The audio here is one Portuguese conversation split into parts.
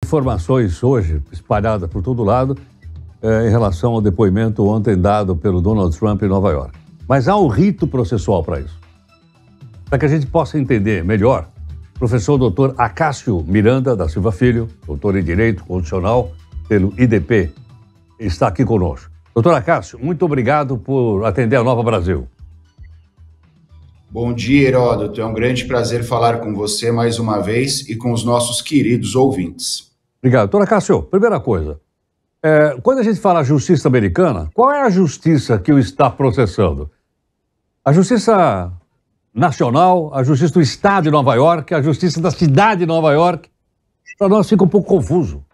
Informações hoje espalhadas por todo lado em relação ao depoimento ontem dado pelo Donald Trump em Nova York. Mas há um rito processual para isso. Para que a gente possa entender melhor, o professor Dr. Acácio Miranda da Silva Filho, doutor em Direito Constitucional pelo IDP, está aqui conosco. Doutor Acácio, muito obrigado por atender a Nova Brasil. Bom dia, Heródoto. É um grande prazer falar com você mais uma vez e com os nossos queridos ouvintes. Obrigado. Doutor Acácio, primeira coisa, quando a gente fala justiça americana, qual é a justiça que o está processando? A justiça nacional, a justiça do estado de Nova York, a justiça da cidade de Nova York? Para nós fica um pouco confuso.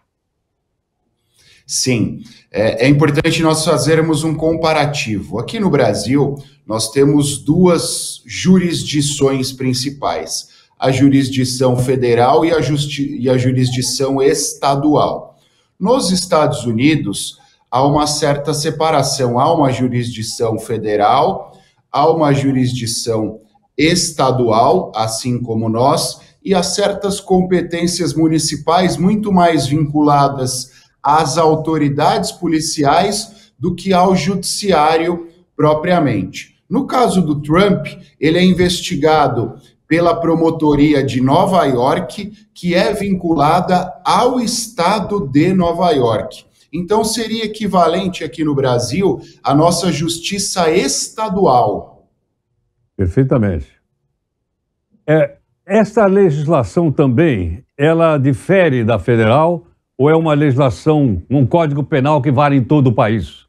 Sim, é importante nós fazermos um comparativo. Aqui no Brasil, nós temos duas jurisdições principais, a jurisdição federal e a jurisdição estadual. Nos Estados Unidos, há uma certa separação, há uma jurisdição federal, há uma jurisdição estadual, assim como nós, e há certas competências municipais muito mais vinculadas às autoridades policiais do que ao judiciário propriamente. No caso do Trump, ele é investigado pela promotoria de Nova York, que é vinculada ao estado de Nova York. Então, seria equivalente aqui no Brasil à nossa justiça estadual. Perfeitamente. Esta legislação também, ela difere da federal ou é uma legislação, um código penal que vale em todo o país?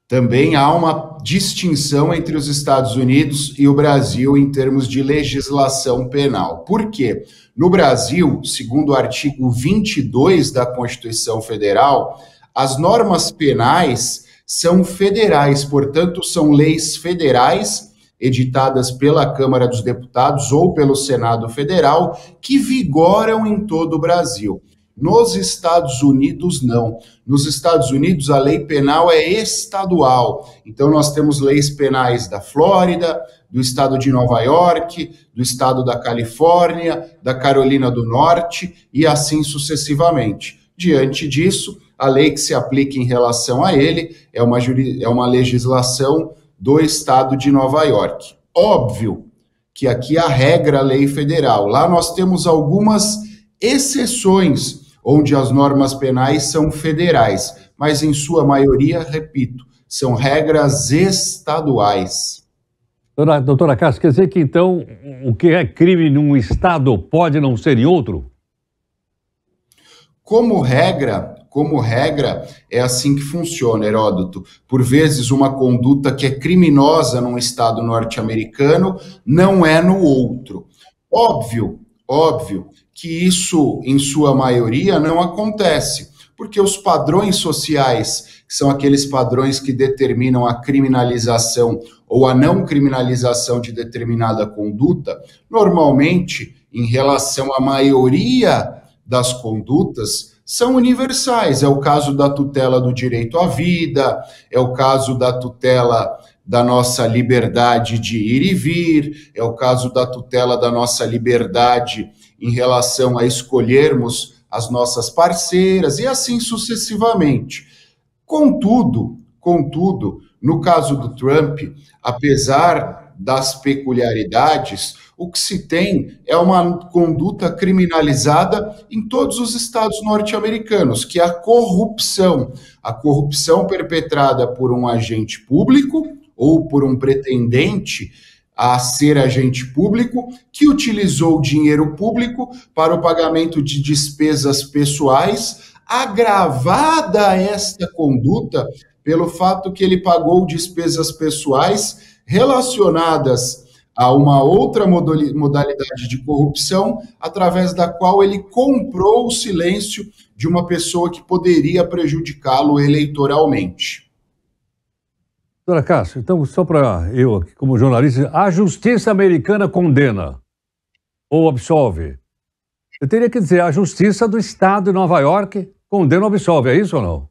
Também há uma distinção entre os Estados Unidos e o Brasil em termos de legislação penal. Por quê? No Brasil, segundo o artigo 22 da Constituição Federal, as normas penais são federais, portanto, são leis federais editadas pela Câmara dos Deputados ou pelo Senado Federal, que vigoram em todo o Brasil. Nos Estados Unidos, não. Nos Estados Unidos, a lei penal é estadual. Então, nós temos leis penais da Flórida, do estado de Nova York, do estado da Califórnia, da Carolina do Norte e assim sucessivamente. Diante disso, a lei que se aplica em relação a ele é uma legislação do estado de Nova York. Óbvio que aqui a regra a lei federal. Lá nós temos algumas exceções onde as normas penais são federais, mas em sua maioria, repito, são regras estaduais. Doutora Cássia, quer dizer que então o que é crime num estado pode não ser em outro? Como regra, é assim que funciona, Heródoto. Por vezes, uma conduta que é criminosa num estado norte-americano não é no outro. Óbvio que isso, em sua maioria, não acontece, porque os padrões sociais, que são aqueles padrões que determinam a criminalização ou a não criminalização de determinada conduta, normalmente, em relação à maioria das condutas, são universais. É o caso da tutela do direito à vida, é o caso da tutela da nossa liberdade de ir e vir, é o caso da tutela da nossa liberdade em relação a escolhermos as nossas parceiras e assim sucessivamente. Contudo, no caso do Trump, apesar das peculiaridades, o que se tem é uma conduta criminalizada em todos os estados norte-americanos, que é a corrupção perpetrada por um agente público ou por um pretendente a ser agente público que utilizou dinheiro público para o pagamento de despesas pessoais, agravada esta conduta pelo fato que ele pagou despesas pessoais relacionadas a uma outra modalidade de corrupção, através da qual ele comprou o silêncio de uma pessoa que poderia prejudicá-lo eleitoralmente. Doutora Cássia, então, só para eu, como jornalista, a justiça americana condena ou absolve? Eu teria que dizer, a justiça do estado de Nova York condena ou absolve, é isso ou não?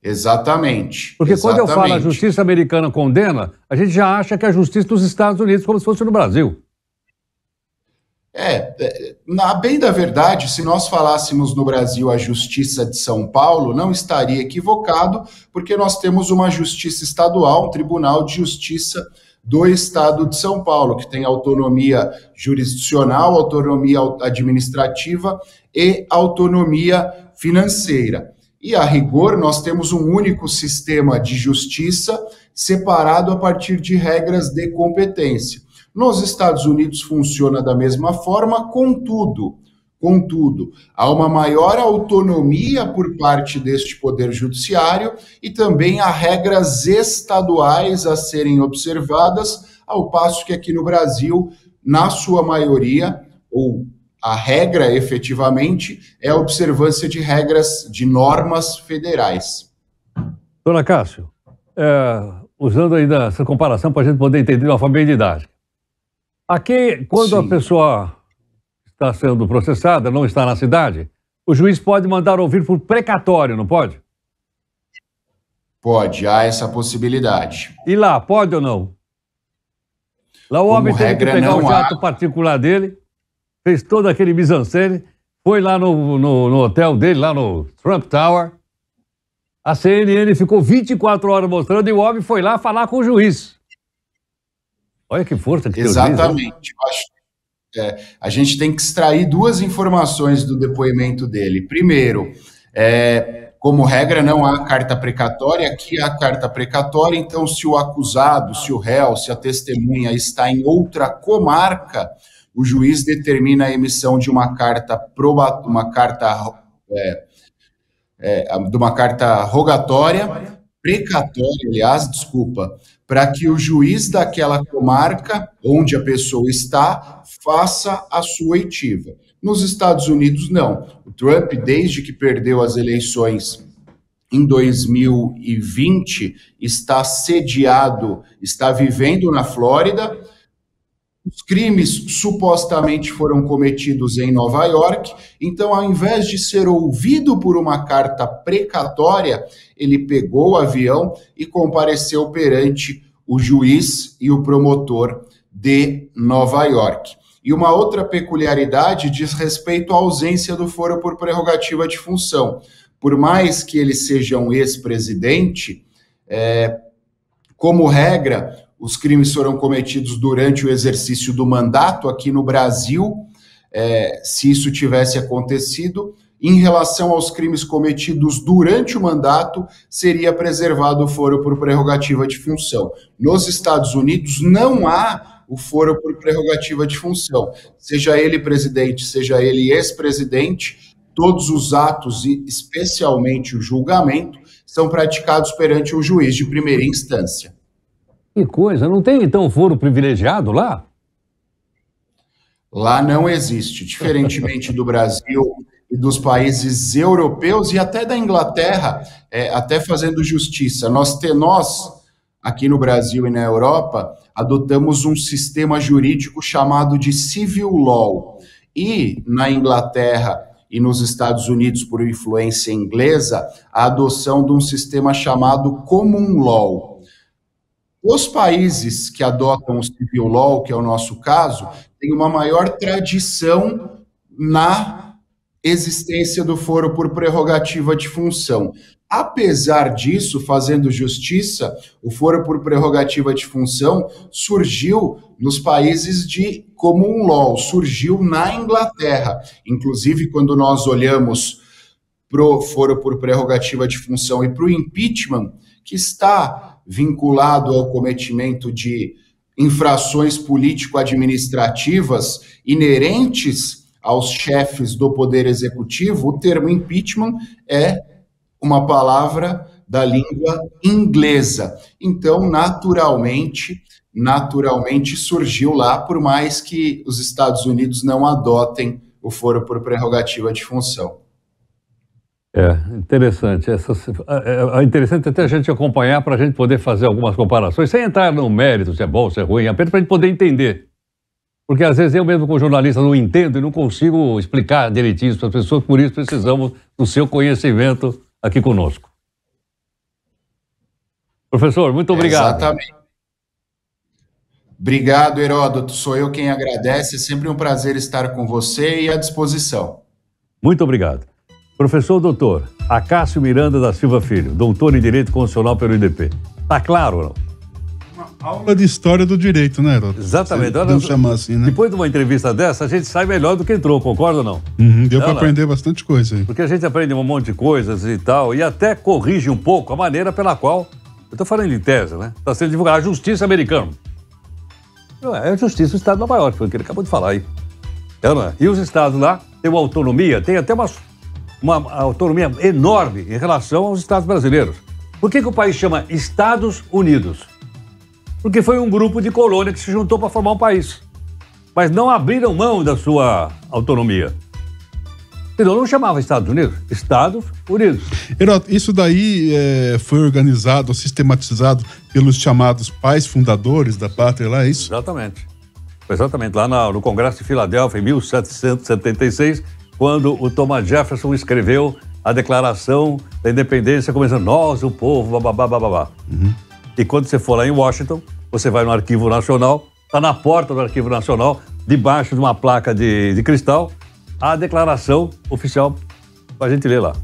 Exatamente. Porque quando eu falo a justiça americana condena, a gente já acha que é a justiça dos Estados Unidos, como se fosse no Brasil. Na bem da verdade, se nós falássemos no Brasil a Justiça de São Paulo, não estaria equivocado, porque nós temos uma justiça estadual, um Tribunal de Justiça do Estado de São Paulo, que tem autonomia jurisdicional, autonomia administrativa e autonomia financeira. E, a rigor, nós temos um único sistema de justiça separado a partir de regras de competência. Nos Estados Unidos funciona da mesma forma, contudo, há uma maior autonomia por parte deste Poder Judiciário e também há regras estaduais a serem observadas, ao passo que aqui no Brasil, na sua maioria, ou a regra efetivamente, é a observância de regras, de normas federais. Dona Cássio, usando ainda essa comparação para a gente poder entender de uma forma bem didática. Aqui, quando a pessoa está sendo processada, não está na cidade, o juiz pode mandar ouvir por precatório, não pode? Pode, há essa possibilidade. E lá, pode ou não? Lá o homem teve que pegar o jato particular dele, fez todo aquele mise-en-scène, foi lá no hotel dele, lá no Trump Tower. A CNN ficou 24 horas mostrando e o homem foi lá falar com o juiz. Olha que força que tem o juiz. Exatamente. A gente tem que extrair duas informações do depoimento dele. Primeiro, como regra, não há carta precatória. Aqui há carta precatória, então se o acusado, se o réu, se a testemunha está em outra comarca, o juiz determina a emissão de uma carta rogatória, precatória, aliás, desculpa, para que o juiz daquela comarca onde a pessoa está faça a sua oitiva. Nos Estados Unidos, não. O Trump, desde que perdeu as eleições em 2020, está sediado, está vivendo na Flórida. Os crimes supostamente foram cometidos em Nova York, então, ao invés de ser ouvido por uma carta precatória, ele pegou o avião e compareceu perante o juiz e o promotor de Nova York. E uma outra peculiaridade diz respeito à ausência do foro por prerrogativa de função. Por mais que ele seja um ex-presidente, como regra, os crimes foram cometidos durante o exercício do mandato. Aqui no Brasil, se isso tivesse acontecido, em relação aos crimes cometidos durante o mandato, seria preservado o foro por prerrogativa de função. Nos Estados Unidos, não há o foro por prerrogativa de função. Seja ele presidente, seja ele ex-presidente, todos os atos, e especialmente o julgamento, são praticados perante o juiz de primeira instância. Que coisa, não tem então foro privilegiado lá? Lá não existe, diferentemente do Brasil e dos países europeus e até da Inglaterra, até fazendo justiça. Nós, aqui no Brasil e na Europa, adotamos um sistema jurídico chamado de civil law. E na Inglaterra e nos Estados Unidos, por influência inglesa, a adoção de um sistema chamado common law. Os países que adotam o civil law, que é o nosso caso, têm uma maior tradição na existência do foro por prerrogativa de função. Apesar disso, fazendo justiça, o foro por prerrogativa de função surgiu nos países de common law, surgiu na Inglaterra. Inclusive, quando nós olhamos para o foro por prerrogativa de função e para o impeachment, que está vinculado ao cometimento de infrações político-administrativas inerentes aos chefes do Poder Executivo, o termo impeachment é uma palavra da língua inglesa. Então, naturalmente surgiu lá, por mais que os Estados Unidos não adotem o foro por prerrogativa de função. Interessante. É interessante até a gente acompanhar para a gente poder fazer algumas comparações, sem entrar no mérito se é bom, se é ruim, apenas para a gente poder entender. Porque às vezes eu mesmo como jornalista não entendo e não consigo explicar direitinho para as pessoas, por isso precisamos do seu conhecimento aqui conosco. Professor, muito obrigado. Exatamente. Obrigado, Heródoto. Sou eu quem agradece. É sempre um prazer estar com você e à disposição. Muito obrigado. Professor doutor Acácio Miranda da Silva Filho, doutor em Direito Constitucional pelo IDP. Tá claro ou não? Uma aula de história do direito, né, Heródoto? Exatamente. Vamos chamar assim, né? Depois de uma entrevista dessa, a gente sai melhor do que entrou, concorda ou não? Deu para aprender bastante coisa aí. Porque a gente aprende um monte de coisas e tal, e até corrige um pouco a maneira pela qual, eu estou falando em tese, né? Está sendo divulgada a justiça americana. Não é a justiça do estado de Nova York, foi o que ele acabou de falar aí. Não é? E os estados lá têm uma autonomia, tem até uma autonomia enorme em relação aos estados brasileiros. Por que o país chama Estados Unidos? Porque foi um grupo de colônia que se juntou para formar um país. Mas não abriram mão da sua autonomia. Senão não chamava Estados Unidos, Estados Unidos. Heródoto, isso daí foi organizado, sistematizado pelos chamados pais fundadores da pátria lá, é isso? Exatamente. Foi exatamente lá no Congresso de Filadélfia, em 1776, quando o Thomas Jefferson escreveu a Declaração da Independência, começando, nós, o povo, babá. E quando você for lá em Washington, você vai no Arquivo Nacional, está na porta do Arquivo Nacional, debaixo de uma placa de cristal, a declaração oficial, para a gente ler lá.